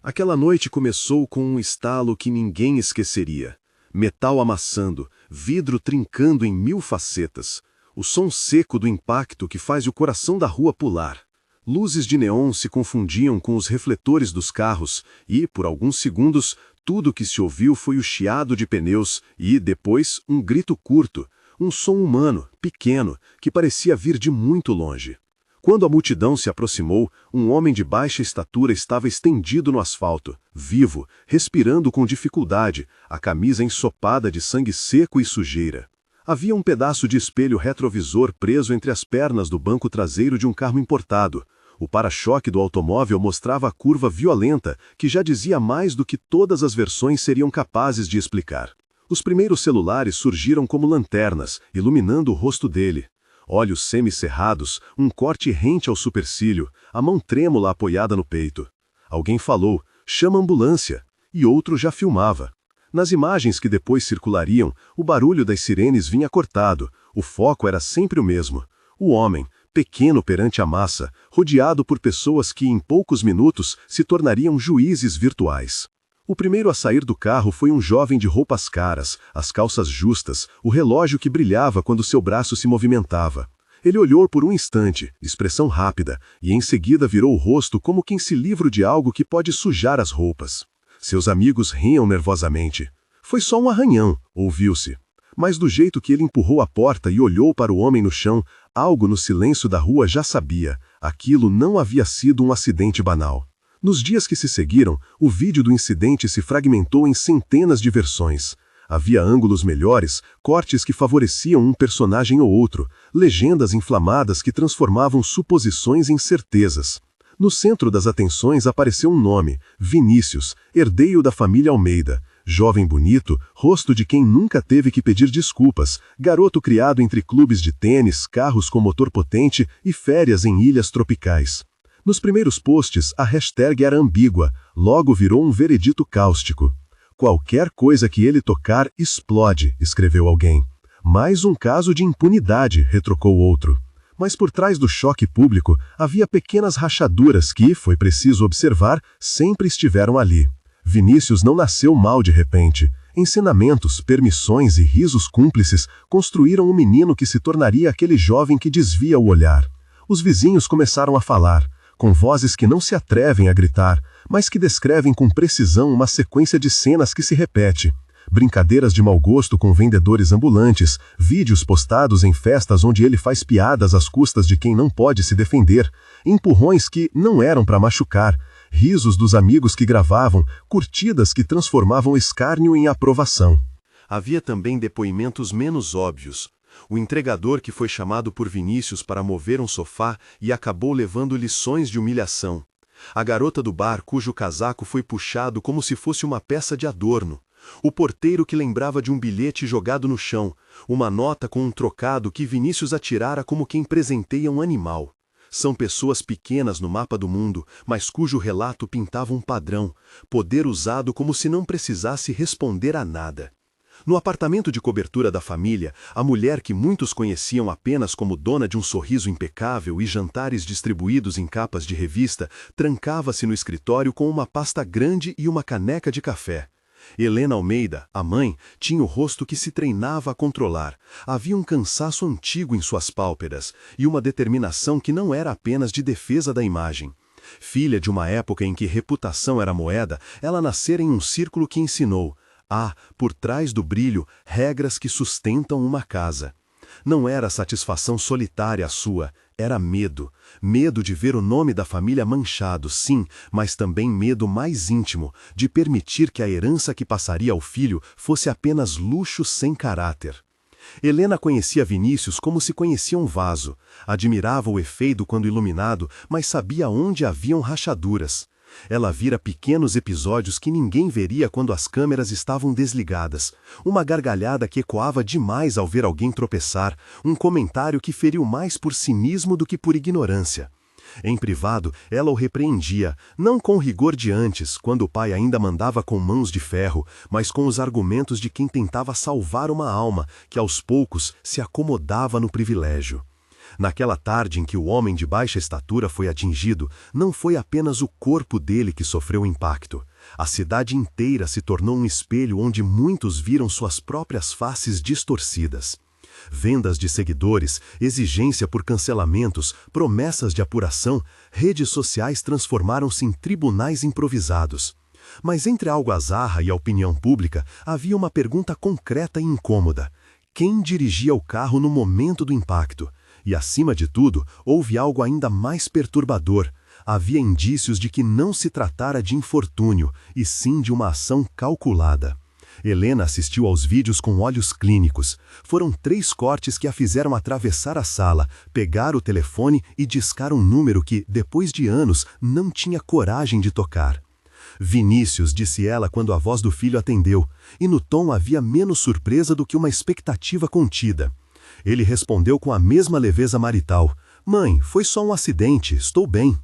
Aquela noite começou com um estalo que ninguém esqueceria. Metal amassando, vidro trincando em mil facetas. O som seco do impacto que faz o coração da rua pular. Luzes de neon se confundiam com os refletores dos carros e, por alguns segundos, tudo que se ouviu foi o chiado de pneus e, depois, um grito curto, um som humano, pequeno, que parecia vir de muito longe. Quando a multidão se aproximou, um homem de baixa estatura estava estendido no asfalto, vivo, respirando com dificuldade, a camisa ensopada de sangue seco e sujeira. Havia um pedaço de espelho retrovisor preso entre as pernas do banco traseiro de um carro importado. O para-choque do automóvel mostrava a curva violenta, que já dizia mais do que todas as versões seriam capazes de explicar. Os primeiros celulares surgiram como lanternas, iluminando o rosto dele. Olhos semicerrados, um corte rente ao supercílio, a mão trêmula apoiada no peito. Alguém falou, chama a ambulância, e outro já filmava. Nas imagens que depois circulariam, o barulho das sirenes vinha cortado, o foco era sempre o mesmo. O homem, pequeno perante a massa, rodeado por pessoas que em poucos minutos se tornariam juízes virtuais. O primeiro a sair do carro foi um jovem de roupas caras, as calças justas, o relógio que brilhava quando seu braço se movimentava. Ele olhou por um instante, expressão rápida, e em seguida virou o rosto como quem se livra de algo que pode sujar as roupas. Seus amigos riam nervosamente. Foi só um arranhão, ouviu-se. Mas do jeito que ele empurrou a porta e olhou para o homem no chão, algo no silêncio da rua já sabia. Aquilo não havia sido um acidente banal. Nos dias que se seguiram, o vídeo do incidente se fragmentou em centenas de versões. Havia ângulos melhores, cortes que favoreciam um personagem ou outro, legendas inflamadas que transformavam suposições em certezas. No centro das atenções apareceu um nome, Vinícius, herdeiro da família Almeida. Jovem bonito, rosto de quem nunca teve que pedir desculpas, garoto criado entre clubes de tênis, carros com motor potente e férias em ilhas tropicais. Nos primeiros posts, a hashtag era ambígua, logo virou um veredito cáustico. Qualquer coisa que ele tocar, explode, escreveu alguém. Mais um caso de impunidade, retrocou outro. Mas por trás do choque público, havia pequenas rachaduras que, foi preciso observar, sempre estiveram ali. Vinícius não nasceu mal de repente. Ensinamentos, permissões e risos cúmplices construíram um menino que se tornaria aquele jovem que desvia o olhar. Os vizinhos começaram a falar, com vozes que não se atrevem a gritar, mas que descrevem com precisão uma sequência de cenas que se repete. Brincadeiras de mau gosto com vendedores ambulantes, vídeos postados em festas onde ele faz piadas às custas de quem não pode se defender, empurrões que não eram para machucar, risos dos amigos que gravavam, curtidas que transformavam escárnio em aprovação. Havia também depoimentos menos óbvios. O entregador que foi chamado por Vinícius para mover um sofá e acabou levando lições de humilhação. A garota do bar cujo casaco foi puxado como se fosse uma peça de adorno. O porteiro que lembrava de um bilhete jogado no chão, uma nota com um trocado que Vinícius atirara como quem presenteia um animal. São pessoas pequenas no mapa do mundo, mas cujo relato pintava um padrão, poder usado como se não precisasse responder a nada. No apartamento de cobertura da família, a mulher que muitos conheciam apenas como dona de um sorriso impecável e jantares distribuídos em capas de revista, trancava-se no escritório com uma pasta grande e uma caneca de café. Helena Almeida, a mãe, tinha o rosto que se treinava a controlar. Havia um cansaço antigo em suas pálpebras e uma determinação que não era apenas de defesa da imagem. Filha de uma época em que reputação era moeda, ela nascera em um círculo que ensinou: há, por trás do brilho, regras que sustentam uma casa. Não era satisfação solitária a sua, era medo. Medo de ver o nome da família manchado, sim, mas também medo mais íntimo, de permitir que a herança que passaria ao filho fosse apenas luxo sem caráter. Helena conhecia Vinícius como se conhecia um vaso. Admirava o efeito quando iluminado, mas sabia onde haviam rachaduras. Ela vira pequenos episódios que ninguém veria quando as câmeras estavam desligadas. Uma gargalhada que ecoava demais ao ver alguém tropeçar, um comentário que feriu mais por cinismo do que por ignorância. Em privado, ela o repreendia, não com o rigor de antes, quando o pai ainda mandava com mãos de ferro, mas com os argumentos de quem tentava salvar uma alma, que aos poucos se acomodava no privilégio. Naquela tarde em que o homem de baixa estatura foi atingido, não foi apenas o corpo dele que sofreu o impacto. A cidade inteira se tornou um espelho onde muitos viram suas próprias faces distorcidas. Vendas de seguidores, exigência por cancelamentos, promessas de apuração, redes sociais transformaram-se em tribunais improvisados. Mas entre a algazarra e a opinião pública, havia uma pergunta concreta e incômoda. Quem dirigia o carro no momento do impacto? E, acima de tudo, houve algo ainda mais perturbador. Havia indícios de que não se tratara de infortúnio, e sim de uma ação calculada. Helena assistiu aos vídeos com olhos clínicos. Foram 3 cortes que a fizeram atravessar a sala, pegar o telefone e discar um número que, depois de anos, não tinha coragem de tocar. Vinícius, disse ela quando a voz do filho atendeu, e no tom havia menos surpresa do que uma expectativa contida. Ele respondeu com a mesma leveza marital: "Mãe, foi só um acidente, estou bem."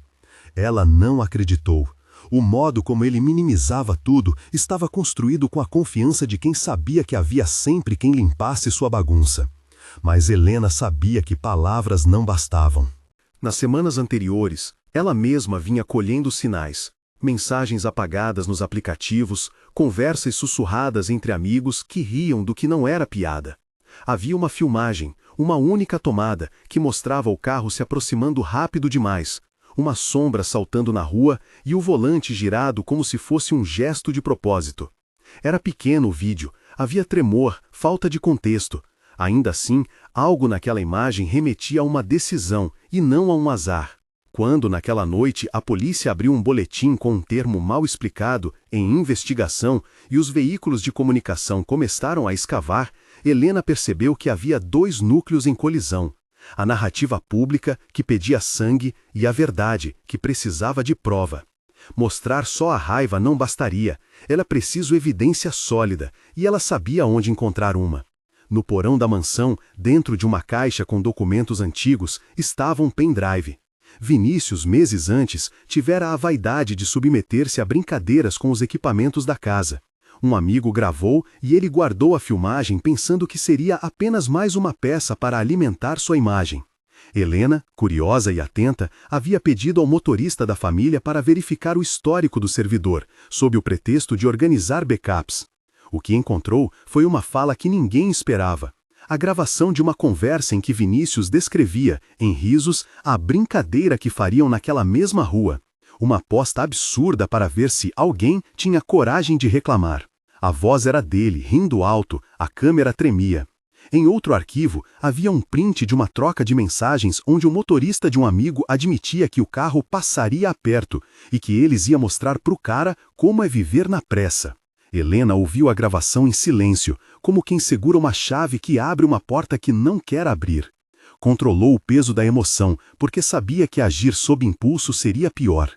Ela não acreditou. O modo como ele minimizava tudo estava construído com a confiança de quem sabia que havia sempre quem limpasse sua bagunça. Mas Helena sabia que palavras não bastavam. Nas semanas anteriores, ela mesma vinha colhendo sinais. Mensagens apagadas nos aplicativos, conversas sussurradas entre amigos que riam do que não era piada. Havia uma filmagem, uma única tomada, que mostrava o carro se aproximando rápido demais, uma sombra saltando na rua e o volante girado como se fosse um gesto de propósito. Era pequeno o vídeo, havia tremor, falta de contexto. Ainda assim, algo naquela imagem remetia a uma decisão e não a um azar. Quando, naquela noite, a polícia abriu um boletim com um termo mal explicado, em investigação, e os veículos de comunicação começaram a escavar, Helena percebeu que havia 2 núcleos em colisão. A narrativa pública, que pedia sangue, e a verdade, que precisava de prova. Mostrar só a raiva não bastaria, era preciso evidência sólida, e ela sabia onde encontrar uma. No porão da mansão, dentro de uma caixa com documentos antigos, estava um pendrive. Vinícius, meses antes, tivera a vaidade de submeter-se a brincadeiras com os equipamentos da casa. Um amigo gravou e ele guardou a filmagem pensando que seria apenas mais uma peça para alimentar sua imagem. Helena, curiosa e atenta, havia pedido ao motorista da família para verificar o histórico do servidor, sob o pretexto de organizar backups. O que encontrou foi uma fala que ninguém esperava. A gravação de uma conversa em que Vinícius descrevia, em risos, a brincadeira que fariam naquela mesma rua. Uma aposta absurda para ver se alguém tinha coragem de reclamar. A voz era dele, rindo alto, a câmera tremia. Em outro arquivo, havia um print de uma troca de mensagens onde o motorista de um amigo admitia que o carro passaria perto e que eles iam mostrar para o cara como é viver na pressa. Helena ouviu a gravação em silêncio, como quem segura uma chave que abre uma porta que não quer abrir. Controlou o peso da emoção, porque sabia que agir sob impulso seria pior.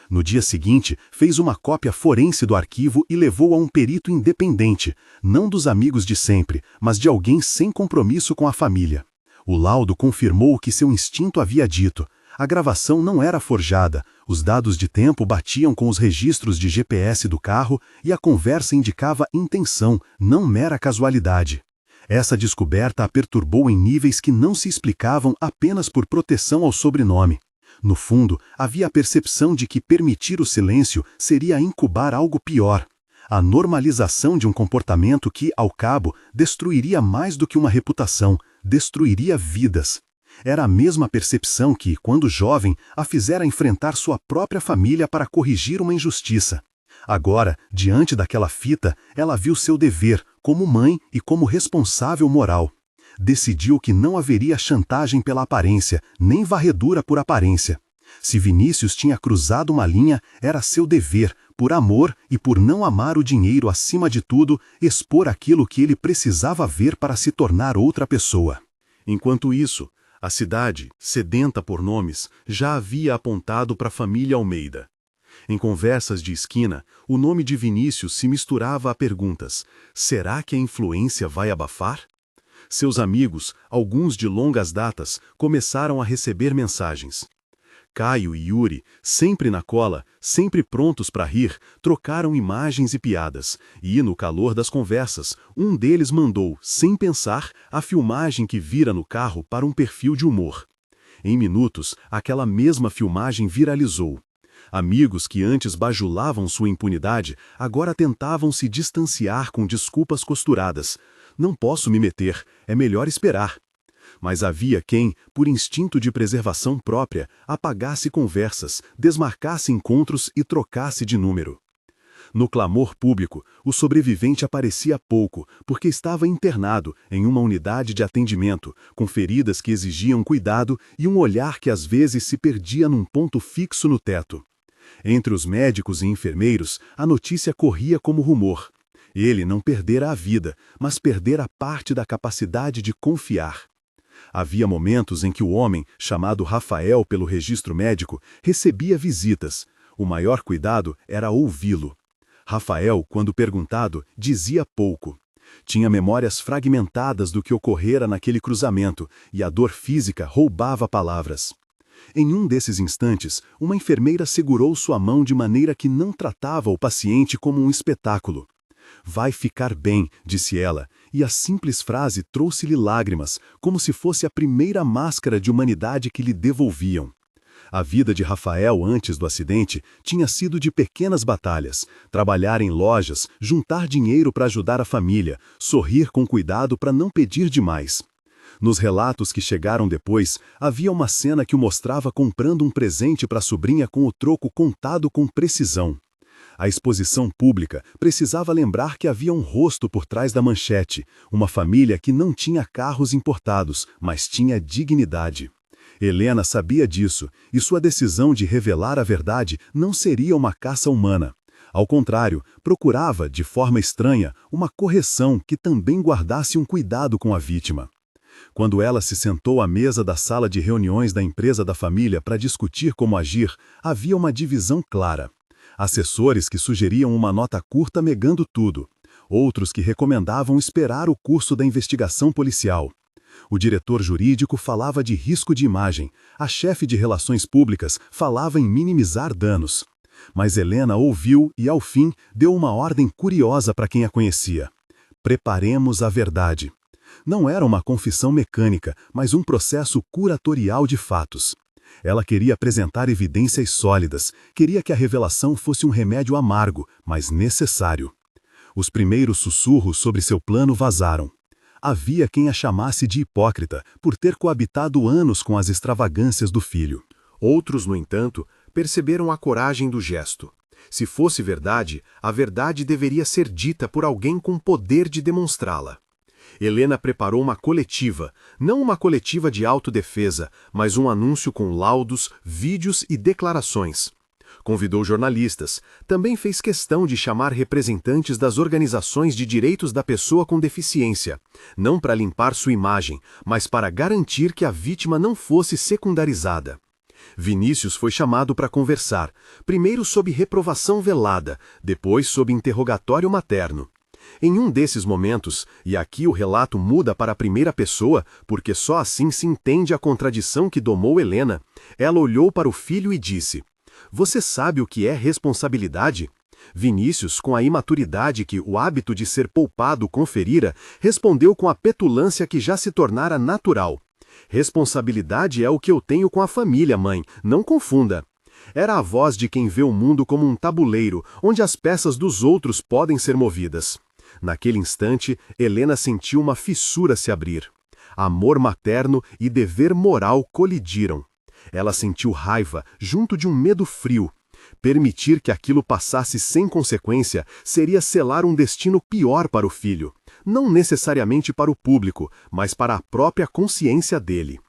No dia seguinte, fez uma cópia forense do arquivo e levou a um perito independente, não dos amigos de sempre, mas de alguém sem compromisso com a família. O laudo confirmou o que seu instinto havia dito. A gravação não era forjada, os dados de tempo batiam com os registros de GPS do carro e a conversa indicava intenção, não mera casualidade. Essa descoberta a perturbou em níveis que não se explicavam apenas por proteção ao sobrenome. No fundo, havia a percepção de que permitir o silêncio seria incubar algo pior. A normalização de um comportamento que, ao cabo, destruiria mais do que uma reputação, destruiria vidas. Era a mesma percepção que, quando jovem, a fizera enfrentar sua própria família para corrigir uma injustiça. Agora, diante daquela fita, ela viu seu dever, como mãe e como responsável moral. Decidiu que não haveria chantagem pela aparência, nem varredura por aparência. Se Vinícius tinha cruzado uma linha, era seu dever, por amor e por não amar o dinheiro acima de tudo, expor aquilo que ele precisava ver para se tornar outra pessoa. Enquanto isso, a cidade, sedenta por nomes, já havia apontado para a família Almeida. Em conversas de esquina, o nome de Vinícius se misturava a perguntas: será que a influência vai abafar? Seus amigos, alguns de longas datas, começaram a receber mensagens. Caio e Yuri, sempre na cola, sempre prontos para rir, trocaram imagens e piadas, e, no calor das conversas, um deles mandou, sem pensar, a filmagem que vira no carro para um perfil de humor. Em minutos, aquela mesma filmagem viralizou. Amigos que antes bajulavam sua impunidade, agora tentavam se distanciar com desculpas costuradas. Não posso me meter, é melhor esperar. Mas havia quem, por instinto de preservação própria, apagasse conversas, desmarcasse encontros e trocasse de número. No clamor público, o sobrevivente aparecia pouco, porque estava internado em uma unidade de atendimento, com feridas que exigiam cuidado e um olhar que às vezes se perdia num ponto fixo no teto. Entre os médicos e enfermeiros, a notícia corria como rumor. Ele não perdera a vida, mas perdera parte da capacidade de confiar. Havia momentos em que o homem, chamado Rafael pelo registro médico, recebia visitas. O maior cuidado era ouvi-lo. Rafael, quando perguntado, dizia pouco. Tinha memórias fragmentadas do que ocorrera naquele cruzamento, e a dor física roubava palavras. Em um desses instantes, uma enfermeira segurou sua mão de maneira que não tratava o paciente como um espetáculo. "Vai ficar bem", disse ela, e a simples frase trouxe-lhe lágrimas, como se fosse a primeira máscara de humanidade que lhe devolviam. A vida de Rafael antes do acidente tinha sido de pequenas batalhas, trabalhar em lojas, juntar dinheiro para ajudar a família, sorrir com cuidado para não pedir demais. Nos relatos que chegaram depois, havia uma cena que o mostrava comprando um presente para a sobrinha com o troco contado com precisão. A exposição pública precisava lembrar que havia um rosto por trás da manchete, uma família que não tinha carros importados, mas tinha dignidade. Helena sabia disso, e sua decisão de revelar a verdade não seria uma caça humana. Ao contrário, procurava, de forma estranha, uma correção que também guardasse um cuidado com a vítima. Quando ela se sentou à mesa da sala de reuniões da empresa da família para discutir como agir, havia uma divisão clara. Assessores que sugeriam uma nota curta negando tudo. Outros que recomendavam esperar o curso da investigação policial. O diretor jurídico falava de risco de imagem. A chefe de relações públicas falava em minimizar danos. Mas Helena ouviu e, ao fim, deu uma ordem curiosa para quem a conhecia. Preparemos a verdade. Não era uma confissão mecânica, mas um processo curatorial de fatos. Ela queria apresentar evidências sólidas, queria que a revelação fosse um remédio amargo, mas necessário. Os primeiros sussurros sobre seu plano vazaram. Havia quem a chamasse de hipócrita, por ter coabitado anos com as extravagâncias do filho. Outros, no entanto, perceberam a coragem do gesto. Se fosse verdade, a verdade deveria ser dita por alguém com poder de demonstrá-la. Helena preparou uma coletiva, não uma coletiva de autodefesa, mas um anúncio com laudos, vídeos e declarações. Convidou jornalistas, também fez questão de chamar representantes das organizações de direitos da pessoa com deficiência, não para limpar sua imagem, mas para garantir que a vítima não fosse secundarizada. Vinícius foi chamado para conversar, primeiro sob reprovação velada, depois sob interrogatório materno. Em um desses momentos, e aqui o relato muda para a primeira pessoa, porque só assim se entende a contradição que domou Helena, ela olhou para o filho e disse: "Você sabe o que é responsabilidade?" Vinícius, com a imaturidade que o hábito de ser poupado conferira, respondeu com a petulância que já se tornara natural: "Responsabilidade é o que eu tenho com a família, mãe, não confunda." Era a voz de quem vê o mundo como um tabuleiro, onde as peças dos outros podem ser movidas. Naquele instante, Helena sentiu uma fissura se abrir. Amor materno e dever moral colidiram. Ela sentiu raiva, junto de um medo frio. Permitir que aquilo passasse sem consequência seria selar um destino pior para o filho. Não necessariamente para o público, mas para a própria consciência dele.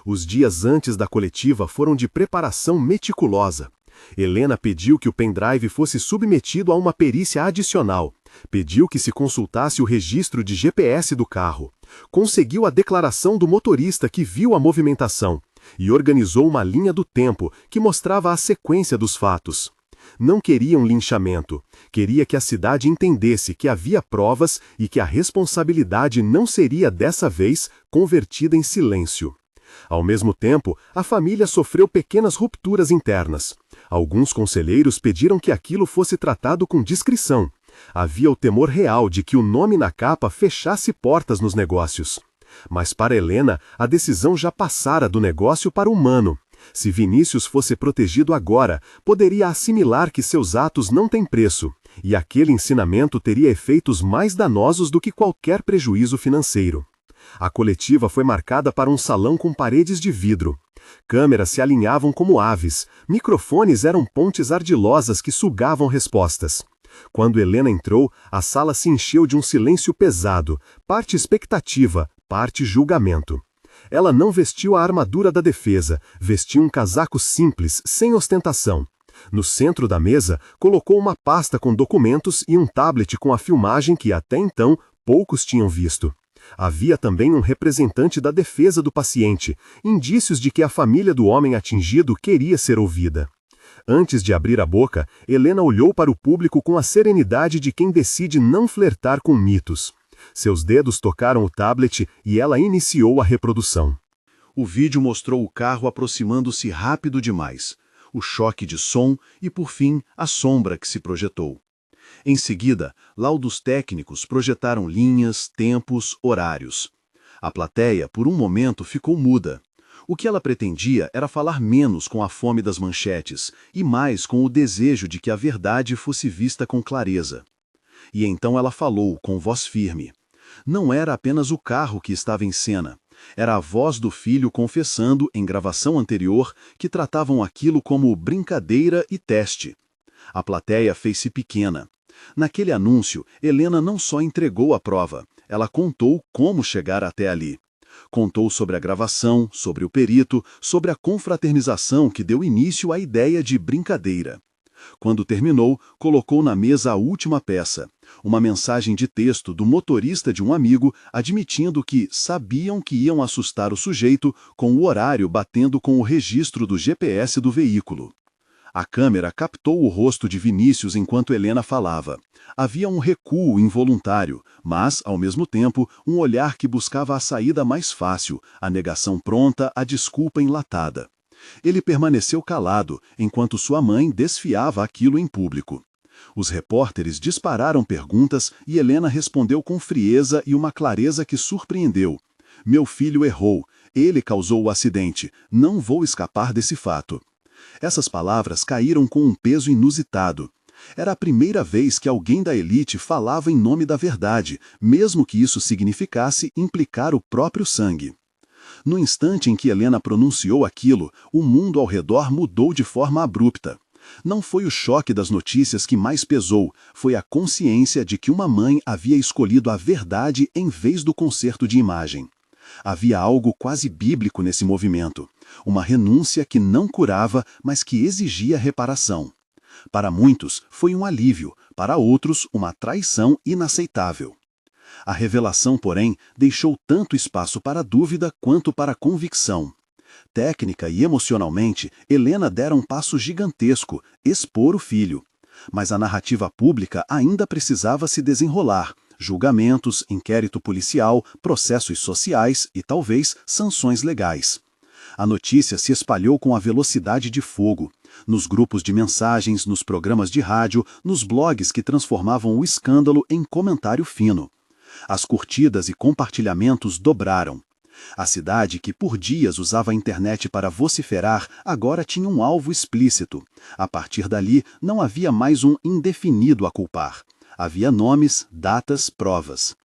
Os dias antes da coletiva foram de preparação meticulosa. Helena pediu que o pendrive fosse submetido a uma perícia adicional. Pediu que se consultasse o registro de GPS do carro. Conseguiu a declaração do motorista que viu a movimentação. E organizou uma linha do tempo que mostrava a sequência dos fatos. Não queria um linchamento. Queria que a cidade entendesse que havia provas e que a responsabilidade não seria, dessa vez, convertida em silêncio. Ao mesmo tempo, a família sofreu pequenas rupturas internas. Alguns conselheiros pediram que aquilo fosse tratado com discrição. Havia o temor real de que o nome na capa fechasse portas nos negócios. Mas para Helena, a decisão já passara do negócio para o humano. Se Vinícius fosse protegido agora, poderia assimilar que seus atos não têm preço, e aquele ensinamento teria efeitos mais danosos do que qualquer prejuízo financeiro. A coletiva foi marcada para um salão com paredes de vidro. Câmeras se alinhavam como aves, microfones eram pontes ardilosas que sugavam respostas. Quando Helena entrou, a sala se encheu de um silêncio pesado, parte expectativa, parte julgamento. Ela não vestiu a armadura da defesa, vestiu um casaco simples, sem ostentação. No centro da mesa, colocou uma pasta com documentos e um tablet com a filmagem que até então poucos tinham visto. Havia também um representante da defesa do paciente, indícios de que a família do homem atingido queria ser ouvida. Antes de abrir a boca, Helena olhou para o público com a serenidade de quem decide não flertar com mitos. Seus dedos tocaram o tablet e ela iniciou a reprodução. O vídeo mostrou o carro aproximando-se rápido demais, o choque de som e, por fim, a sombra que se projetou. Em seguida, laudos técnicos projetaram linhas, tempos, horários. A plateia, por um momento, ficou muda. O que ela pretendia era falar menos com a fome das manchetes e mais com o desejo de que a verdade fosse vista com clareza. E então ela falou, com voz firme. Não era apenas o carro que estava em cena. Era a voz do filho confessando, em gravação anterior, que tratavam aquilo como brincadeira e teste. A plateia fez-se pequena. Naquele anúncio, Helena não só entregou a prova, ela contou como chegar até ali. Contou sobre a gravação, sobre o perito, sobre a confraternização que deu início à ideia de brincadeira. Quando terminou, colocou na mesa a última peça, uma mensagem de texto do motorista de um amigo admitindo que sabiam que iam assustar o sujeito com o horário batendo com o registro do GPS do veículo. A câmera captou o rosto de Vinícius enquanto Helena falava. Havia um recuo involuntário, mas, ao mesmo tempo, um olhar que buscava a saída mais fácil, a negação pronta, a desculpa enlatada. Ele permaneceu calado, enquanto sua mãe desfiava aquilo em público. Os repórteres dispararam perguntas e Helena respondeu com frieza e uma clareza que surpreendeu. Meu filho errou. Ele causou o acidente. Não vou escapar desse fato. Essas palavras caíram com um peso inusitado. Era a primeira vez que alguém da elite falava em nome da verdade, mesmo que isso significasse implicar o próprio sangue. No instante em que Helena pronunciou aquilo, o mundo ao redor mudou de forma abrupta. Não foi o choque das notícias que mais pesou, foi a consciência de que uma mãe havia escolhido a verdade em vez do conserto de imagem. Havia algo quase bíblico nesse movimento, uma renúncia que não curava, mas que exigia reparação. Para muitos, foi um alívio, para outros, uma traição inaceitável. A revelação, porém, deixou tanto espaço para dúvida quanto para convicção. Técnica e emocionalmente, Helena dera um passo gigantesco, expor o filho. Mas a narrativa pública ainda precisava se desenrolar. Julgamentos, inquérito policial, processos sociais e, talvez, sanções legais. A notícia se espalhou com a velocidade de fogo. Nos grupos de mensagens, nos programas de rádio, nos blogs que transformavam o escândalo em comentário fino. As curtidas e compartilhamentos dobraram. A cidade, que por dias usava a internet para vociferar, agora tinha um alvo explícito. A partir dali, não havia mais um indefinido a culpar. Havia nomes, datas, provas.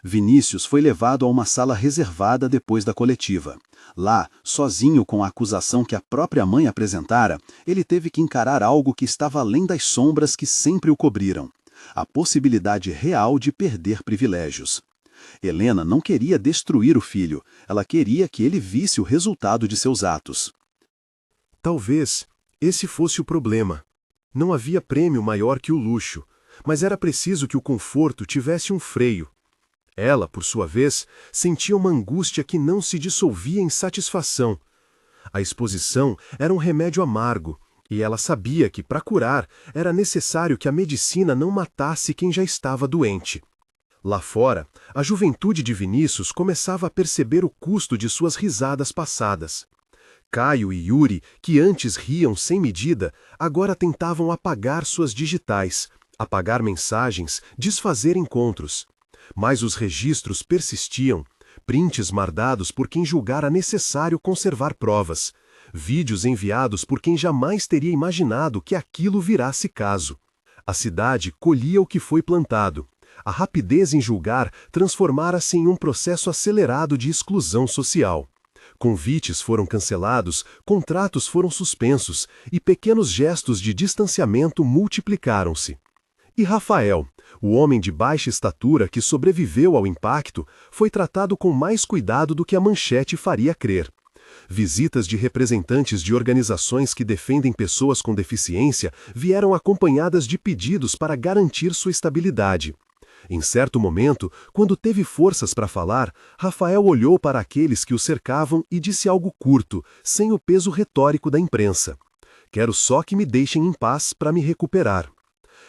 Vinícius foi levado a uma sala reservada depois da coletiva. Lá, sozinho com a acusação que a própria mãe apresentara, ele teve que encarar algo que estava além das sombras que sempre o cobriram. A possibilidade real de perder privilégios. Helena não queria destruir o filho, ela queria que ele visse o resultado de seus atos. Talvez esse fosse o problema. Não havia prêmio maior que o luxo, mas era preciso que o conforto tivesse um freio. Ela, por sua vez, sentia uma angústia que não se dissolvia em satisfação. A exposição era um remédio amargo, e ela sabia que, para curar, era necessário que a medicina não matasse quem já estava doente. Lá fora, a juventude de Vinícius começava a perceber o custo de suas risadas passadas. Caio e Yuri, que antes riam sem medida, agora tentavam apagar suas digitais, apagar mensagens, desfazer encontros. Mas os registros persistiam, prints mardados por quem julgara necessário conservar provas, vídeos enviados por quem jamais teria imaginado que aquilo virasse caso. A cidade colhia o que foi plantado. A rapidez em julgar transformara-se em um processo acelerado de exclusão social. Convites foram cancelados, contratos foram suspensos e pequenos gestos de distanciamento multiplicaram-se. E Rafael, o homem de baixa estatura que sobreviveu ao impacto, foi tratado com mais cuidado do que a manchete faria crer. Visitas de representantes de organizações que defendem pessoas com deficiência vieram acompanhadas de pedidos para garantir sua estabilidade. Em certo momento, quando teve forças para falar, Rafael olhou para aqueles que o cercavam e disse algo curto, sem o peso retórico da imprensa. Quero só que me deixem em paz para me recuperar.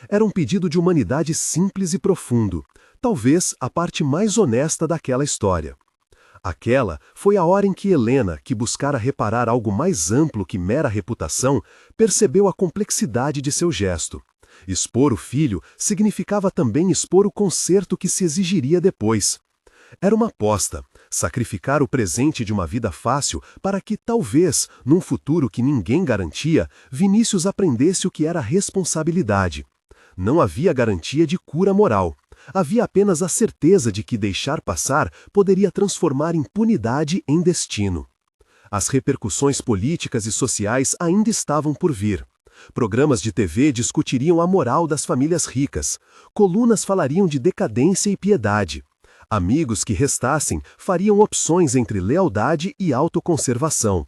Era um pedido de humanidade simples e profundo, talvez a parte mais honesta daquela história. Aquela foi a hora em que Helena, que buscara reparar algo mais amplo que mera reputação, percebeu a complexidade de seu gesto. Expor o filho significava também expor o conserto que se exigiria depois. Era uma aposta, sacrificar o presente de uma vida fácil para que, talvez, num futuro que ninguém garantia, Vinícius aprendesse o que era responsabilidade. Não havia garantia de cura moral. Havia apenas a certeza de que deixar passar poderia transformar impunidade em destino. As repercussões políticas e sociais ainda estavam por vir. Programas de TV discutiriam a moral das famílias ricas. Colunas falariam de decadência e piedade. Amigos que restassem fariam opções entre lealdade e autoconservação.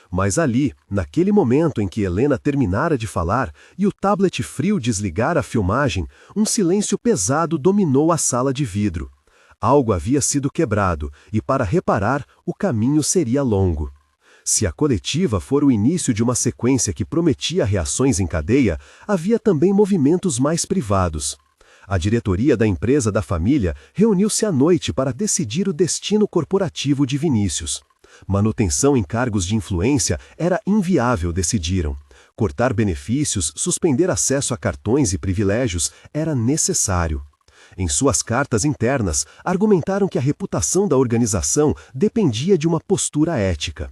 Mas ali, naquele momento em que Helena terminara de falar e o tablet frio desligara a filmagem, um silêncio pesado dominou a sala de vidro. Algo havia sido quebrado e, para reparar, o caminho seria longo. Se a coletiva for o início de uma sequência que prometia reações em cadeia, havia também movimentos mais privados. A diretoria da empresa da família reuniu-se à noite para decidir o destino corporativo de Vinícius. Manutenção em cargos de influência era inviável, decidiram. Cortar benefícios, suspender acesso a cartões e privilégios era necessário. Em suas cartas internas, argumentaram que a reputação da organização dependia de uma postura ética.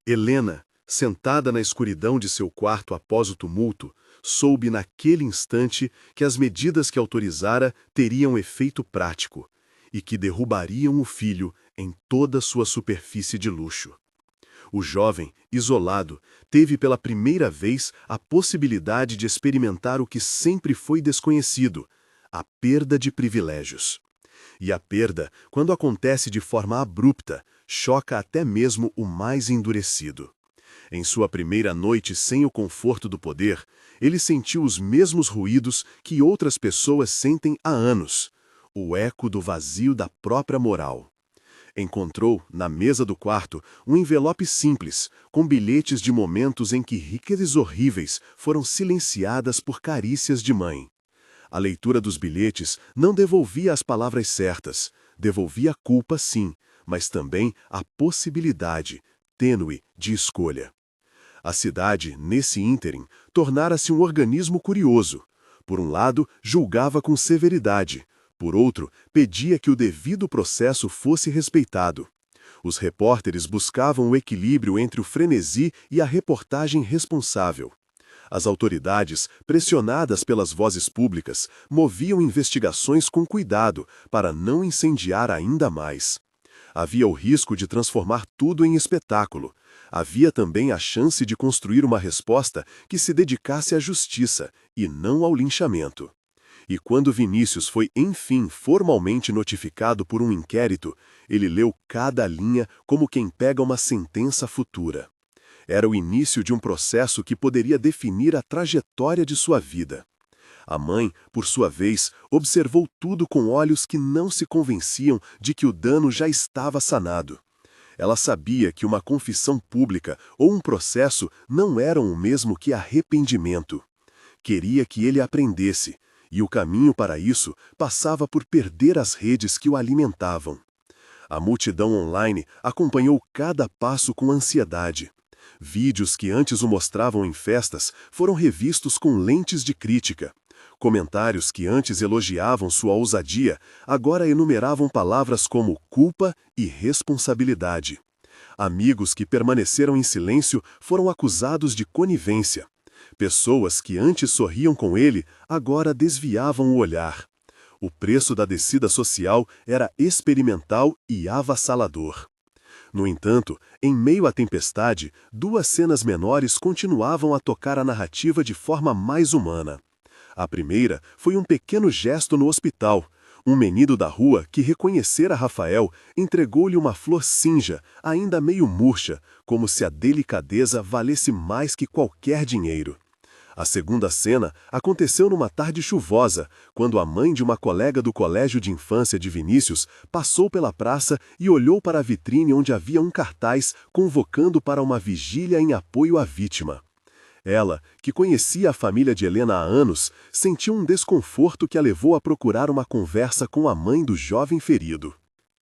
Helena, sentada na escuridão de seu quarto após o tumulto, soube naquele instante que as medidas que autorizara teriam efeito prático e que derrubariam o filho em toda sua superfície de luxo. O jovem, isolado, teve pela primeira vez a possibilidade de experimentar o que sempre foi desconhecido, a perda de privilégios. E a perda, quando acontece de forma abrupta, choca até mesmo o mais endurecido. Em sua primeira noite sem o conforto do poder, ele sentiu os mesmos ruídos que outras pessoas sentem há anos, o eco do vazio da própria moral. Encontrou, na mesa do quarto, um envelope simples, com bilhetes de momentos em que riquezas horríveis foram silenciadas por carícias de mãe. A leitura dos bilhetes não devolvia as palavras certas, devolvia a culpa sim, mas também a possibilidade, tênue, de escolha. A cidade, nesse ínterim, tornara-se um organismo curioso. Por um lado, julgava com severidade. Por outro, pedia que o devido processo fosse respeitado. Os repórteres buscavam o equilíbrio entre o frenesi e a reportagem responsável. As autoridades, pressionadas pelas vozes públicas, moviam investigações com cuidado para não incendiar ainda mais. Havia o risco de transformar tudo em espetáculo. Havia também a chance de construir uma resposta que se dedicasse à justiça e não ao linchamento. E quando Vinícius foi, enfim, formalmente notificado por um inquérito, ele leu cada linha como quem pega uma sentença futura. Era o início de um processo que poderia definir a trajetória de sua vida. A mãe, por sua vez, observou tudo com olhos que não se convenciam de que o dano já estava sanado. Ela sabia que uma confissão pública ou um processo não eram o mesmo que arrependimento. Queria que ele aprendesse, e o caminho para isso passava por perder as redes que o alimentavam. A multidão online acompanhou cada passo com ansiedade. Vídeos que antes o mostravam em festas foram revistos com lentes de crítica. Comentários que antes elogiavam sua ousadia, agora enumeravam palavras como culpa e responsabilidade. Amigos que permaneceram em silêncio foram acusados de conivência. Pessoas que antes sorriam com ele, agora desviavam o olhar. O preço da descida social era experimental e avassalador. No entanto, em meio à tempestade, duas cenas menores continuavam a tocar a narrativa de forma mais humana. A primeira foi um pequeno gesto no hospital. Um menino da rua que reconhecera Rafael entregou-lhe uma flor cinja, ainda meio murcha, como se a delicadeza valesse mais que qualquer dinheiro. A segunda cena aconteceu numa tarde chuvosa, quando a mãe de uma colega do colégio de infância de Vinícius passou pela praça e olhou para a vitrine onde havia um cartaz convocando para uma vigília em apoio à vítima. Ela, que conhecia a família de Helena há anos, sentiu um desconforto que a levou a procurar uma conversa com a mãe do jovem ferido.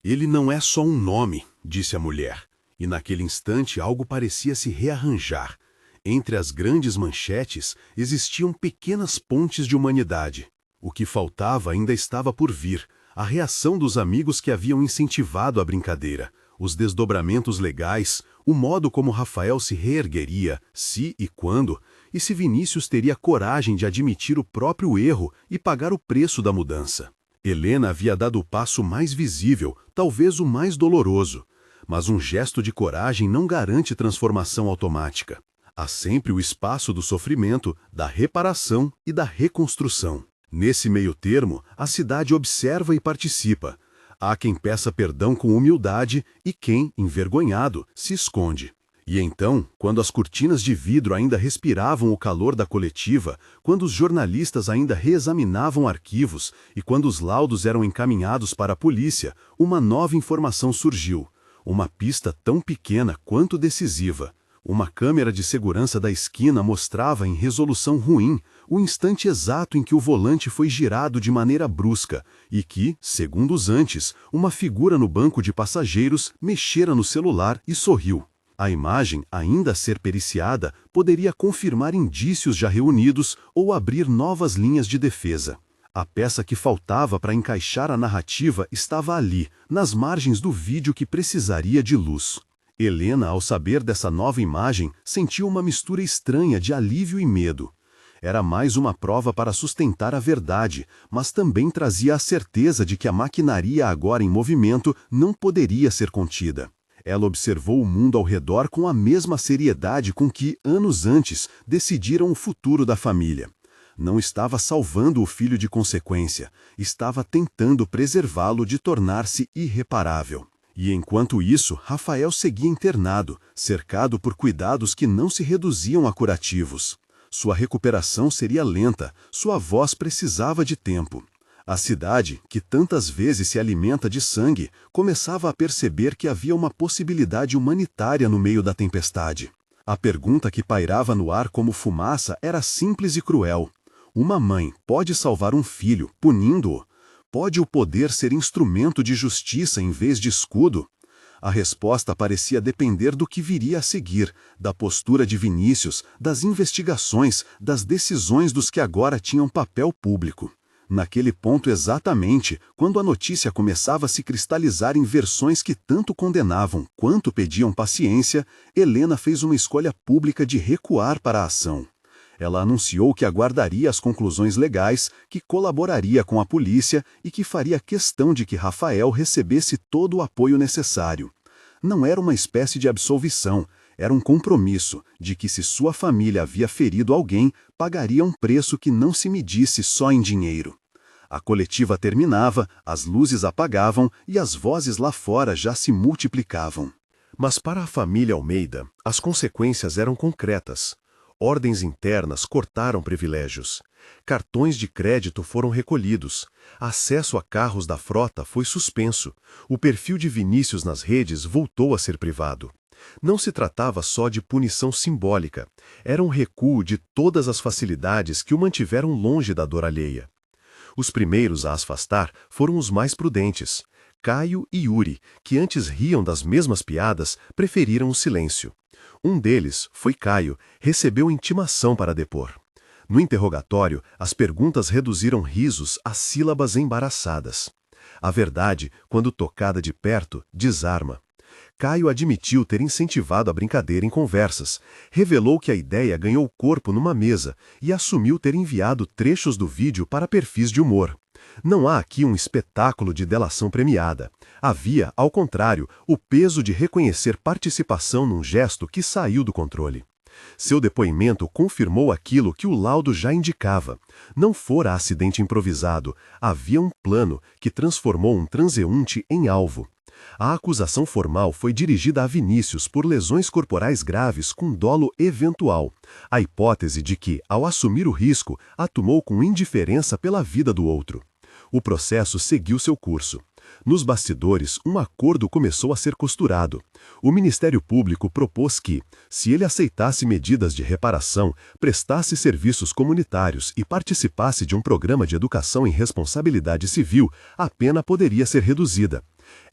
Ele não é só um nome, disse a mulher, e naquele instante algo parecia se rearranjar. Entre as grandes manchetes existiam pequenas pontes de humanidade. O que faltava ainda estava por vir, a reação dos amigos que haviam incentivado a brincadeira, os desdobramentos legais, o modo como Rafael se reergueria, se e quando, e se Vinícius teria coragem de admitir o próprio erro e pagar o preço da mudança. Helena havia dado o passo mais visível, talvez o mais doloroso, mas um gesto de coragem não garante transformação automática. Há sempre o espaço do sofrimento, da reparação e da reconstrução. Nesse meio termo, a cidade observa e participa. Há quem peça perdão com humildade e quem, envergonhado, se esconde. E então, quando as cortinas de vidro ainda respiravam o calor da coletiva, quando os jornalistas ainda reexaminavam arquivos e quando os laudos eram encaminhados para a polícia, uma nova informação surgiu. Uma pista tão pequena quanto decisiva. Uma câmera de segurança da esquina mostrava em resolução ruim o instante exato em que o volante foi girado de maneira brusca e que, segundos antes, uma figura no banco de passageiros mexera no celular e sorriu. A imagem, ainda a ser periciada, poderia confirmar indícios já reunidos ou abrir novas linhas de defesa. A peça que faltava para encaixar a narrativa estava ali, nas margens do vídeo que precisaria de luz. Helena, ao saber dessa nova imagem, sentiu uma mistura estranha de alívio e medo. Era mais uma prova para sustentar a verdade, mas também trazia a certeza de que a maquinaria agora em movimento não poderia ser contida. Ela observou o mundo ao redor com a mesma seriedade com que, anos antes, decidiram o futuro da família. Não estava salvando o filho de consequência, estava tentando preservá-lo de tornar-se irreparável. E enquanto isso, Rafael seguia internado, cercado por cuidados que não se reduziam a curativos. Sua recuperação seria lenta, sua voz precisava de tempo. A cidade, que tantas vezes se alimenta de sangue, começava a perceber que havia uma possibilidade humanitária no meio da tempestade. A pergunta que pairava no ar como fumaça era simples e cruel. Uma mãe pode salvar um filho, punindo-o? Pode o poder ser instrumento de justiça em vez de escudo? A resposta parecia depender do que viria a seguir, da postura de Vinícius, das investigações, das decisões dos que agora tinham papel público. Naquele ponto exatamente, quando a notícia começava a se cristalizar em versões que tanto condenavam quanto pediam paciência, Helena fez uma escolha pública de recuar para a ação. Ela anunciou que aguardaria as conclusões legais, que colaboraria com a polícia e que faria questão de que Rafael recebesse todo o apoio necessário. Não era uma espécie de absolvição, era um compromisso de que se sua família havia ferido alguém, pagaria um preço que não se medisse só em dinheiro. A coletiva terminava, as luzes apagavam e as vozes lá fora já se multiplicavam. Mas para a família Almeida, as consequências eram concretas. Ordens internas cortaram privilégios. Cartões de crédito foram recolhidos. Acesso a carros da frota foi suspenso. O perfil de Vinícius nas redes voltou a ser privado. Não se tratava só de punição simbólica. Era um recuo de todas as facilidades que o mantiveram longe da dor alheia. Os primeiros a as afastar foram os mais prudentes. Caio e Yuri, que antes riam das mesmas piadas, preferiram o silêncio. Um deles, foi Caio, recebeu intimação para depor. No interrogatório, as perguntas reduziram risos a sílabas embaraçadas. A verdade, quando tocada de perto, desarma. Caio admitiu ter incentivado a brincadeira em conversas, revelou que a ideia ganhou corpo numa mesa e assumiu ter enviado trechos do vídeo para perfis de humor. Não há aqui um espetáculo de delação premiada. Havia, ao contrário, o peso de reconhecer participação num gesto que saiu do controle. Seu depoimento confirmou aquilo que o laudo já indicava. Não fora acidente improvisado, havia um plano que transformou um transeunte em alvo. A acusação formal foi dirigida a Vinícius por lesões corporais graves com dolo eventual. A hipótese de que, ao assumir o risco, atuou com indiferença pela vida do outro. O processo seguiu seu curso. Nos bastidores, um acordo começou a ser costurado. O Ministério Público propôs que, se ele aceitasse medidas de reparação, prestasse serviços comunitários e participasse de um programa de educação em responsabilidade civil, a pena poderia ser reduzida.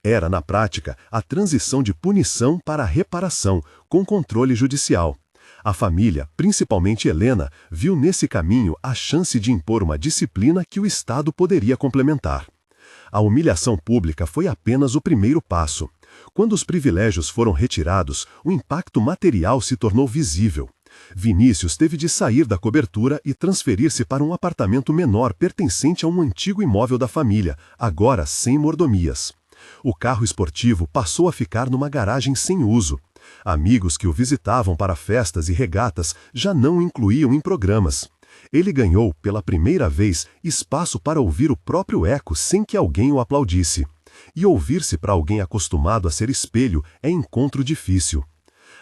Era, na prática, a transição de punição para reparação, com controle judicial. A família, principalmente Helena, viu nesse caminho a chance de impor uma disciplina que o Estado poderia complementar. A humilhação pública foi apenas o primeiro passo. Quando os privilégios foram retirados, o impacto material se tornou visível. Vinícius teve de sair da cobertura e transferir-se para um apartamento menor pertencente a um antigo imóvel da família, agora sem mordomias. O carro esportivo passou a ficar numa garagem sem uso. Amigos que o visitavam para festas e regatas já não o incluíam em programas. Ele ganhou, pela primeira vez, espaço para ouvir o próprio eco sem que alguém o aplaudisse. E ouvir-se para alguém acostumado a ser espelho é encontro difícil.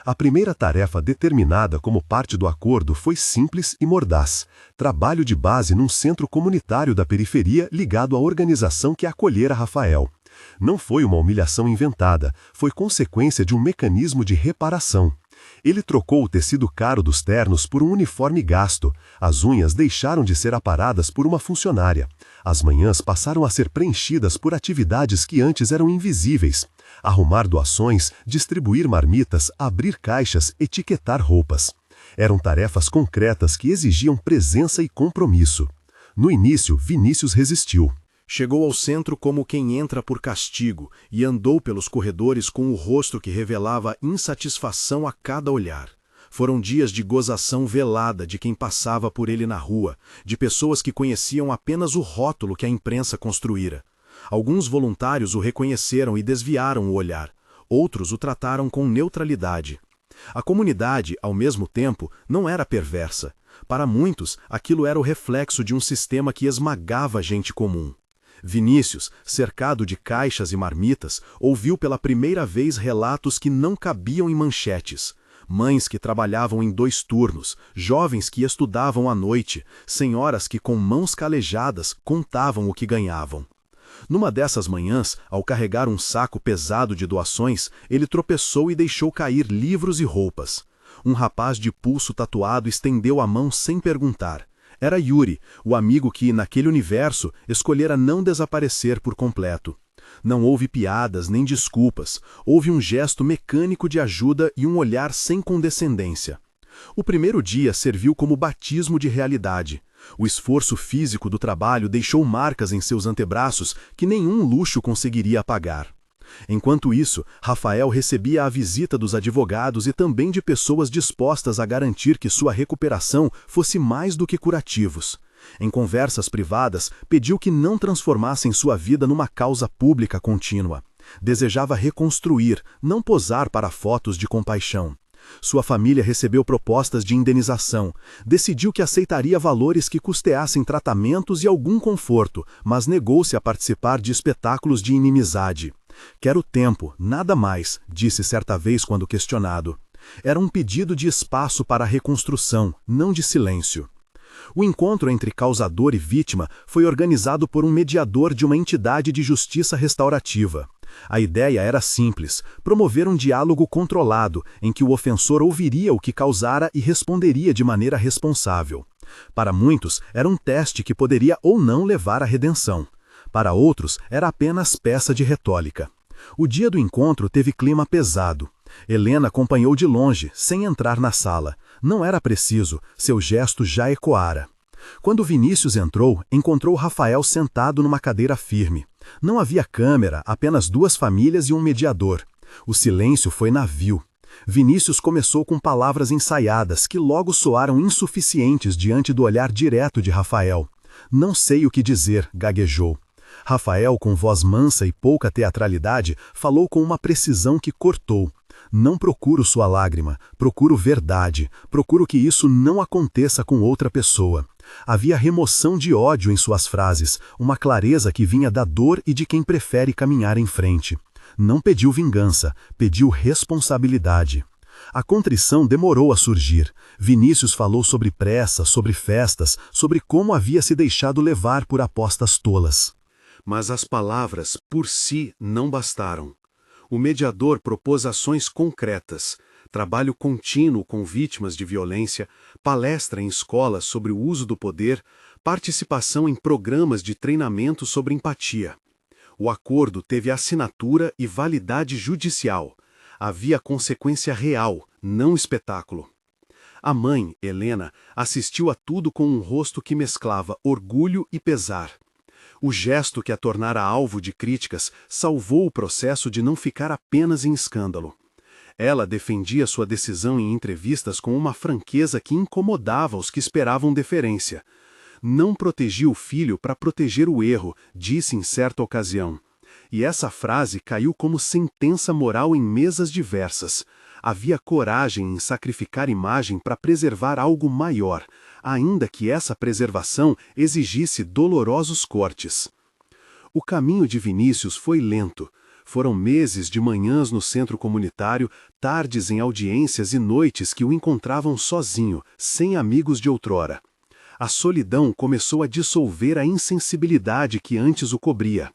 A primeira tarefa determinada como parte do acordo foi simples e mordaz: trabalho de base num centro comunitário da periferia ligado à organização que acolhera Rafael. Não foi uma humilhação inventada, foi consequência de um mecanismo de reparação. Ele trocou o tecido caro dos ternos por um uniforme gasto. As unhas deixaram de ser aparadas por uma funcionária. As manhãs passaram a ser preenchidas por atividades que antes eram invisíveis: arrumar doações, distribuir marmitas, abrir caixas, etiquetar roupas. Eram tarefas concretas que exigiam presença e compromisso. No início, Vinícius resistiu. Chegou ao centro como quem entra por castigo e andou pelos corredores com o rosto que revelava insatisfação a cada olhar. Foram dias de gozação velada de quem passava por ele na rua, de pessoas que conheciam apenas o rótulo que a imprensa construíra. Alguns voluntários o reconheceram e desviaram o olhar. Outros o trataram com neutralidade. A comunidade, ao mesmo tempo, não era perversa. Para muitos, aquilo era o reflexo de um sistema que esmagava a gente comum. Vinícius, cercado de caixas e marmitas, ouviu pela primeira vez relatos que não cabiam em manchetes. Mães que trabalhavam em 2 turnos, jovens que estudavam à noite, senhoras que com mãos calejadas contavam o que ganhavam. Numa dessas manhãs, ao carregar um saco pesado de doações, ele tropeçou e deixou cair livros e roupas. Um rapaz de pulso tatuado estendeu a mão sem perguntar. Era Yuri, o amigo que, naquele universo, escolhera não desaparecer por completo. Não houve piadas nem desculpas, houve um gesto mecânico de ajuda e um olhar sem condescendência. O primeiro dia serviu como batismo de realidade. O esforço físico do trabalho deixou marcas em seus antebraços que nenhum luxo conseguiria apagar. Enquanto isso, Rafael recebia a visita dos advogados e também de pessoas dispostas a garantir que sua recuperação fosse mais do que curativos. Em conversas privadas, pediu que não transformassem sua vida numa causa pública contínua. Desejava reconstruir, não posar para fotos de compaixão. Sua família recebeu propostas de indenização. Decidiu que aceitaria valores que custeassem tratamentos e algum conforto, mas negou-se a participar de espetáculos de inimizade. «Quero tempo, nada mais», disse certa vez quando questionado. Era um pedido de espaço para a reconstrução, não de silêncio. O encontro entre causador e vítima foi organizado por um mediador de uma entidade de justiça restaurativa. A ideia era simples: promover um diálogo controlado, em que o ofensor ouviria o que causara e responderia de maneira responsável. Para muitos, era um teste que poderia ou não levar à redenção. Para outros, era apenas peça de retórica. O dia do encontro teve clima pesado. Helena acompanhou de longe, sem entrar na sala. Não era preciso, seu gesto já ecoara. Quando Vinícius entrou, encontrou Rafael sentado numa cadeira firme. Não havia câmera, apenas 2 famílias e um mediador. O silêncio foi navio. Vinícius começou com palavras ensaiadas que logo soaram insuficientes diante do olhar direto de Rafael. Não sei o que dizer, gaguejou. Rafael, com voz mansa e pouca teatralidade, falou com uma precisão que cortou. Não procuro sua lágrima, procuro verdade, procuro que isso não aconteça com outra pessoa. Havia remoção de ódio em suas frases, uma clareza que vinha da dor e de quem prefere caminhar em frente. Não pediu vingança, pediu responsabilidade. A contrição demorou a surgir. Vinícius falou sobre pressa, sobre festas, sobre como havia se deixado levar por apostas tolas. Mas as palavras, por si, não bastaram. O mediador propôs ações concretas, trabalho contínuo com vítimas de violência, palestra em escolas sobre o uso do poder, participação em programas de treinamento sobre empatia. O acordo teve assinatura e validade judicial. Havia consequência real, não espetáculo. A mãe, Helena, assistiu a tudo com um rosto que mesclava orgulho e pesar. O gesto que a tornara alvo de críticas salvou o processo de não ficar apenas em escândalo. Ela defendia sua decisão em entrevistas com uma franqueza que incomodava os que esperavam deferência. Não protegia o filho para proteger o erro, disse em certa ocasião. E essa frase caiu como sentença moral em mesas diversas. Havia coragem em sacrificar imagem para preservar algo maior, ainda que essa preservação exigisse dolorosos cortes. O caminho de Vinícius foi lento. Foram meses de manhãs no centro comunitário, tardes em audiências e noites que o encontravam sozinho, sem amigos de outrora. A solidão começou a dissolver a insensibilidade que antes o cobria.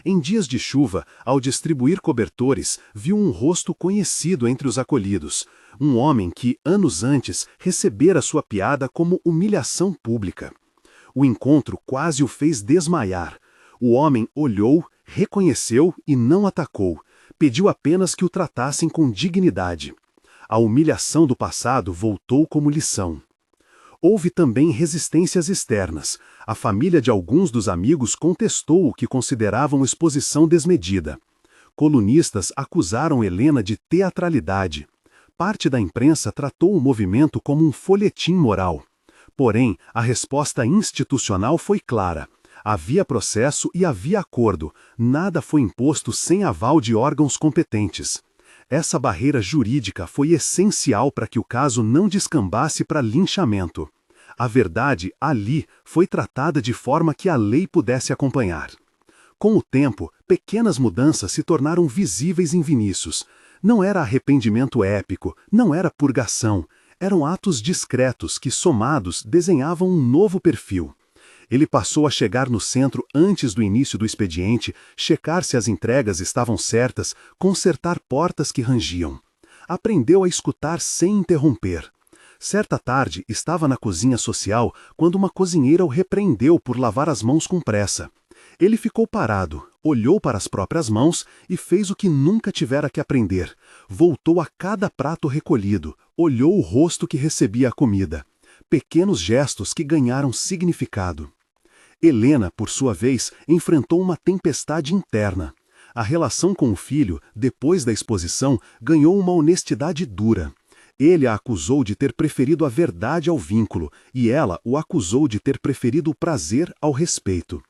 Em dias de chuva, ao distribuir cobertores, viu um rosto conhecido entre os acolhidos. Um homem que, anos antes, recebera sua piada como humilhação pública. O encontro quase o fez desmaiar. O homem olhou, reconheceu e não atacou. Pediu apenas que o tratassem com dignidade. A humilhação do passado voltou como lição. Houve também resistências externas. A família de alguns dos amigos contestou o que consideravam exposição desmedida. Colunistas acusaram Helena de teatralidade. Parte da imprensa tratou o movimento como um folhetim moral. Porém, a resposta institucional foi clara. Havia processo e havia acordo. Nada foi imposto sem aval de órgãos competentes. Essa barreira jurídica foi essencial para que o caso não descambasse para linchamento. A verdade, ali, foi tratada de forma que a lei pudesse acompanhar. Com o tempo, pequenas mudanças se tornaram visíveis em Vinícius. Não era arrependimento épico, não era purgação. Eram atos discretos que, somados, desenhavam um novo perfil. Ele passou a chegar no centro antes do início do expediente, checar se as entregas estavam certas, consertar portas que rangiam. Aprendeu a escutar sem interromper. Certa tarde, estava na cozinha social quando uma cozinheira o repreendeu por lavar as mãos com pressa. Ele ficou parado, olhou para as próprias mãos e fez o que nunca tivera que aprender. Voltou a cada prato recolhido, olhou o rosto que recebia a comida. Pequenos gestos que ganharam significado. Helena, por sua vez, enfrentou uma tempestade interna. A relação com o filho, depois da exposição, ganhou uma honestidade dura. Ele a acusou de ter preferido a verdade ao vínculo, e ela o acusou de ter preferido o prazer ao respeito.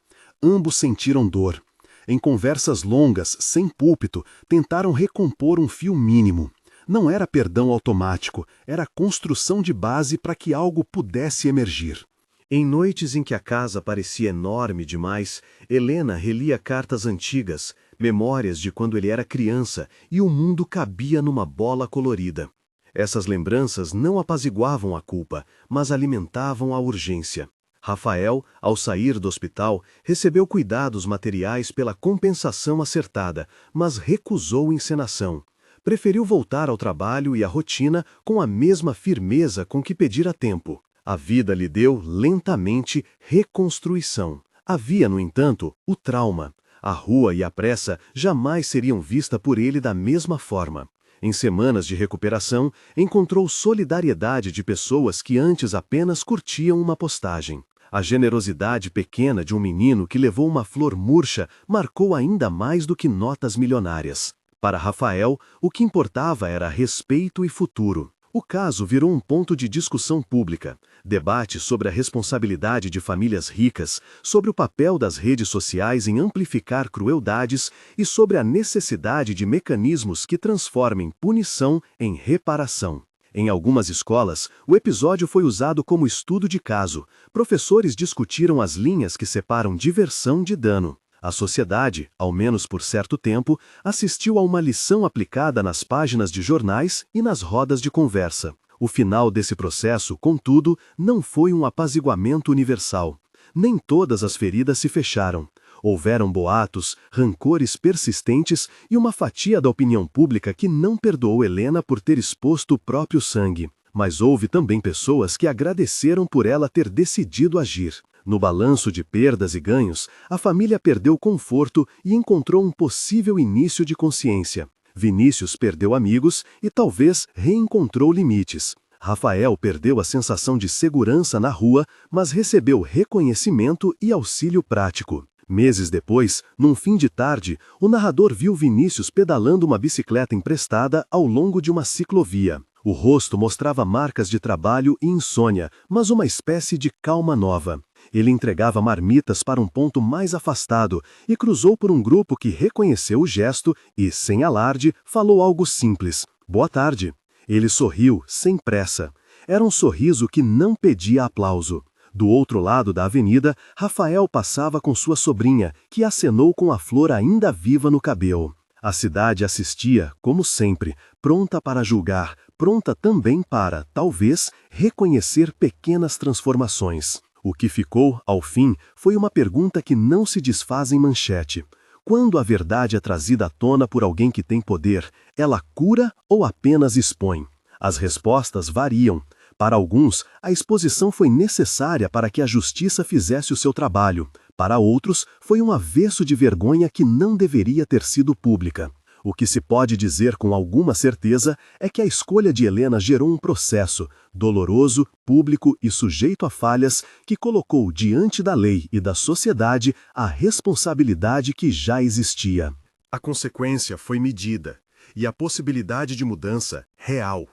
Ambos sentiram dor. Em conversas longas, sem púlpito, tentaram recompor um fio mínimo. Não era perdão automático, era construção de base para que algo pudesse emergir. Em noites em que a casa parecia enorme demais, Helena relia cartas antigas, memórias de quando ele era criança, e o mundo cabia numa bola colorida. Essas lembranças não apaziguavam a culpa, mas alimentavam a urgência. Rafael, ao sair do hospital, recebeu cuidados materiais pela compensação acertada, mas recusou encenação. Preferiu voltar ao trabalho e à rotina com a mesma firmeza com que pedira tempo. A vida lhe deu, lentamente, reconstrução. Havia, no entanto, o trauma. A rua e a pressa jamais seriam vistas por ele da mesma forma. Em semanas de recuperação, encontrou solidariedade de pessoas que antes apenas curtiam uma postagem. A generosidade pequena de um menino que levou uma flor murcha marcou ainda mais do que notas milionárias. Para Rafael, o que importava era respeito e futuro. O caso virou um ponto de discussão pública, debate sobre a responsabilidade de famílias ricas, sobre o papel das redes sociais em amplificar crueldades e sobre a necessidade de mecanismos que transformem punição em reparação. Em algumas escolas, o episódio foi usado como estudo de caso. Professores discutiram as linhas que separam diversão de dano. A sociedade, ao menos por certo tempo, assistiu a uma lição aplicada nas páginas de jornais e nas rodas de conversa. O final desse processo, contudo, não foi um apaziguamento universal. Nem todas as feridas se fecharam. Houveram boatos, rancores persistentes e uma fatia da opinião pública que não perdoou Helena por ter exposto o próprio sangue. Mas houve também pessoas que agradeceram por ela ter decidido agir. No balanço de perdas e ganhos, a família perdeu conforto e encontrou um possível início de consciência. Vinícius perdeu amigos e talvez reencontrou limites. Rafael perdeu a sensação de segurança na rua, mas recebeu reconhecimento e auxílio prático. Meses depois, num fim de tarde, o narrador viu Vinícius pedalando uma bicicleta emprestada ao longo de uma ciclovia. O rosto mostrava marcas de trabalho e insônia, mas uma espécie de calma nova. Ele entregava marmitas para um ponto mais afastado e cruzou por um grupo que reconheceu o gesto e, sem alarde, falou algo simples. "Boa tarde." Ele sorriu, sem pressa. Era um sorriso que não pedia aplauso. Do outro lado da avenida, Rafael passava com sua sobrinha, que acenou com a flor ainda viva no cabelo. A cidade assistia, como sempre, pronta para julgar, pronta também para, talvez, reconhecer pequenas transformações. O que ficou, ao fim, foi uma pergunta que não se desfaz em manchete. Quando a verdade é trazida à tona por alguém que tem poder, ela cura ou apenas expõe? As respostas variam. Para alguns, a exposição foi necessária para que a justiça fizesse o seu trabalho. Para outros, foi um avesso de vergonha que não deveria ter sido pública. O que se pode dizer com alguma certeza é que a escolha de Helena gerou um processo, doloroso, público e sujeito a falhas, que colocou diante da lei e da sociedade a responsabilidade que já existia. A consequência foi medida, e a possibilidade de mudança real.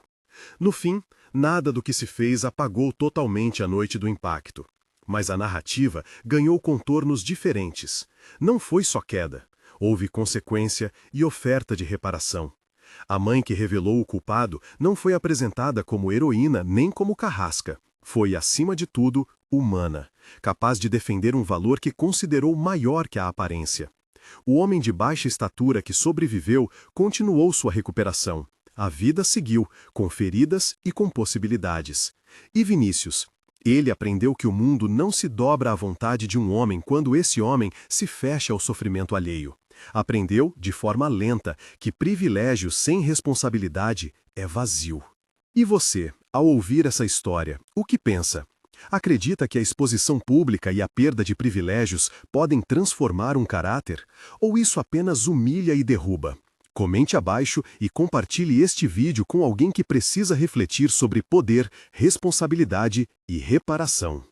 No fim, nada do que se fez apagou totalmente a noite do impacto. Mas a narrativa ganhou contornos diferentes. Não foi só queda. Houve consequência e oferta de reparação. A mãe que revelou o culpado não foi apresentada como heroína nem como carrasca. Foi, acima de tudo, humana, capaz de defender um valor que considerou maior que a aparência. O homem de baixa estatura que sobreviveu continuou sua recuperação. A vida seguiu, com feridas e com possibilidades. E Vinícius? Ele aprendeu que o mundo não se dobra à vontade de um homem quando esse homem se fecha ao sofrimento alheio. Aprendeu, de forma lenta, que privilégio sem responsabilidade é vazio. E você, ao ouvir essa história, o que pensa? Acredita que a exposição pública e a perda de privilégios podem transformar um caráter? Ou isso apenas humilha e derruba? Comente abaixo e compartilhe este vídeo com alguém que precisa refletir sobre poder, responsabilidade e reparação.